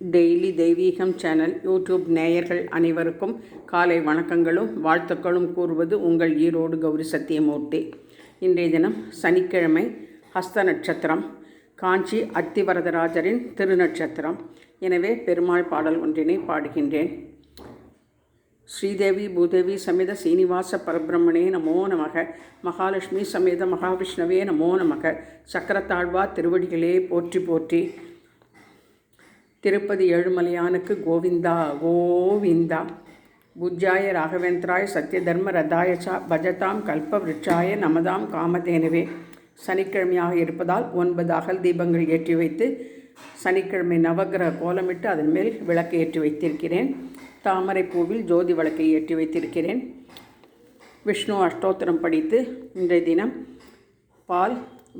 Daily தெய்வீகம் channel YouTube நேயர்கள் அனைவருக்கும் காலை வணக்கங்களும் வாழ்த்துக்களும் கூறுவது உங்கள் ஈரோடு கௌரி சத்தியமூர்த்தி. இன்றைய தினம் சனிக்கிழமை, ஹஸ்த நட்சத்திரம், காஞ்சி அத்திவரதராஜரின் திருநட்சத்திரம். எனவே பெருமாள் பாடல் ஒன்றினை பாடுகின்றேன். ஸ்ரீதேவி பூதேவி சமேத சீனிவாச பரபிரம்மணே நமோ நமக. மகாலட்சுமி சமேத மகாவிஷ்ணவே நமோ நமக. சக்கரத்தாழ்வா திருவடிகளே போற்றி போற்றி. திருப்பதி ஏழுமலையானுக்கு கோவிந்தா கோவிந்தா. பூஜ்யாய ராகவேந்திராய சத்யதர்ம ரதாயச்சா பஜதாம் கல்பவ்ருட்சாய நமதாம் காமதேனவே. சனிக்கிழமையாக இருப்பதால் 9 அகல் தீபங்கள் ஏற்றி வைத்து சனிக்கிழமை நவகிரக கோலமிட்டு அதன் மேல் விளக்கு ஏற்றி வைத்திருக்கிறேன். தாமரை பூவில் ஜோதி விளக்கை ஏற்றி வைத்திருக்கிறேன். விஷ்ணு அஷ்டோத்திரம் படித்து இன்றைய தினம் பால்,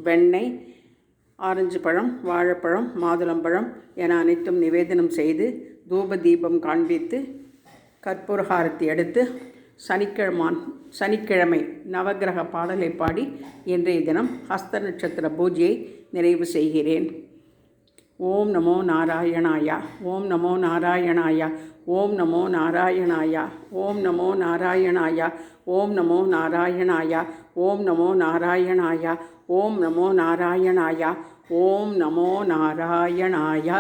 வெண்ணெய், ஆரஞ்சு பழம், வாழைப்பழம், மாதுளம்பழம் என அனைத்தும் நிவேதனம் செய்து தூப தீபம் காண்பித்து கற்பூரஹாரத்தி எடுத்து சனிக்கிழமை நவகிரக பாடலை பாடி இன்றைய தினம் ஹஸ்த நட்சத்திர பூஜையை நிறைவு செய்கிறேன். ஓம் நமோ நாராயணாயா, ஓம் நமோ நாராயணாயா, ஓம் நமோ நாராயணாயா, ஓம் நமோ நாராயணாயா, ஓம் நமோ நாராயணாயா, ஓம் நமோ நாராயணாயா, ஓம் நமோ நாராயணாயா, ஓம் நமோ நாராயணாயா.